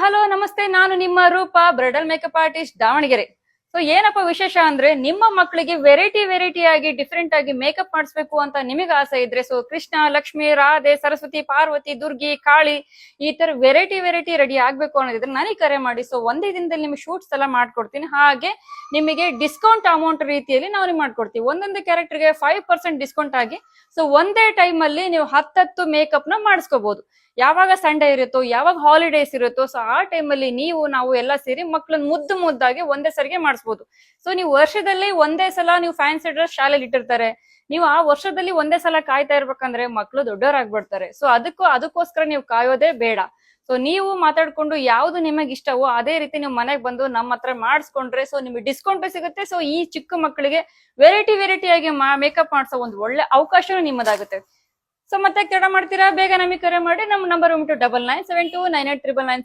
Hello ನಮಸ್ತೆ, ನಾನು ನಿಮ್ಮ ರೂಪ, bridal makeup artist, Davanagere. So ಏನಪ್ಪ ವಿಶೇಷ ಅಂದ್ರೆ, ನಿಮ್ಮ ಮಕ್ಕಳಿಗೆ ವೆರೈಟಿ ಆಗಿ ಡಿಫ್ರೆಂಟ್ ಆಗಿ ಮೇಕಪ್ ಮಾಡಿಸ್ಬೇಕು ಅಂತ ನಿಮಗೆ ಆಸೆ ಇದ್ರೆ, ಸೊ ಕೃಷ್ಣ, ಲಕ್ಷ್ಮಿ, ರಾಧೆ, ಸರಸ್ವತಿ, ಪಾರ್ವತಿ, ದುರ್ಗಿ, ಕಾಳಿ, ಈ ತರ ವೆರೈಟಿ ರೆಡಿ ಆಗ್ಬೇಕು ಅನ್ನೋದಿದ್ರೆ ನನಗೆ ಕರೆ ಮಾಡಿ. ಸೊ ಒಂದೇ ದಿನದಲ್ಲಿ ನಿಮ್ಗೆ ಶೂಟ್ಸ್ ಎಲ್ಲ ಮಾಡ್ಕೊಡ್ತೀನಿ. ಹಾಗೆ ನಿಮಗೆ ಡಿಸ್ಕೌಂಟ್ ಅಮೌಂಟ್ ರೀತಿಯಲ್ಲಿ ನಾವು ನಿಮ್ಗೆ ಮಾಡ್ಕೊಡ್ತೀವಿ. ಒಂದೊಂದು ಕ್ಯಾರೆಕ್ಟರ್ಗೆ 5% ಡಿಸ್ಕೌಂಟ್ ಆಗಿ. ಸೊ ಒಂದೇ ಟೈಮ್ ಅಲ್ಲಿ ನೀವು 10 ಮೇಕಪ್ ನ ಮಾಡಿಸ್ಕೋಬಹುದು. ಯಾವಾಗ ಸಂಡೇ ಇರುತ್ತೋ, ಯಾವಾಗ ಹಾಲಿಡೇಸ್ ಇರುತ್ತೋ, ಸೊ ಆ ಟೈಮಲ್ಲಿ ನಾವು ಎಲ್ಲ ಸೇರಿ ಮಕ್ಳನ್ನ ಮುದ್ದಾಗಿ ಒಂದೇ ಸರಿಗೆ ಮಾಡಿಸ್ಬೋದು. ಸೊ ನೀವು ವರ್ಷದಲ್ಲಿ ಒಂದೇ ಸಲ ನೀವು ಫ್ಯಾನ್ಸಿ ಡ್ರೆಸ್ ಶಾಲೆಯಲ್ಲಿ ಇಟ್ಟಿರ್ತಾರೆ, ನೀವು ಆ ವರ್ಷದಲ್ಲಿ ಒಂದೇ ಸಲ ಕಾಯ್ತಾ ಇರ್ಬೇಕಂದ್ರೆ ಮಕ್ಳು ದೊಡ್ಡವರಾಗ್ಬಿಡ್ತಾರೆ. ಸೊ ಅದಕ್ಕೋಸ್ಕರ ನೀವು ಕಾಯೋದೇ ಬೇಡ. ಸೊ ನೀವು ಮಾತಾಡ್ಕೊಂಡು ಯಾವ್ದು ನಿಮಗೆ ಇಷ್ಟವೋ ಅದೇ ರೀತಿ ನೀವು ಮನೆಗೆ ಬಂದು ನಮ್ಮ ಹತ್ರ ಮಾಡಿಸ್ಕೊಂಡ್ರೆ ಸೊ ನಿಮಗೆ ಡಿಸ್ಕೌಂಟ್ ಸಿಗುತ್ತೆ. ಸೊ ಈ ಚಿಕ್ಕ ಮಕ್ಕಳಿಗೆ ವೆರೈಟಿ ಆಗಿ ಮೇಕಪ್ ಮಾಡಿಸೋ ಒಂದು ಒಳ್ಳೆ ಅವಕಾಶನೂ ನಿಮ್ಮದಾಗುತ್ತೆ. ಸೊ ಮತ್ತೆ ತಡ ಮಾಡ್ತೀರಾ, ಬೇಗ ನಮಗೆ ಕರೆ ಮಾಡಿ. ನಮ್ಮ ನಂಬರ್ 9972989996.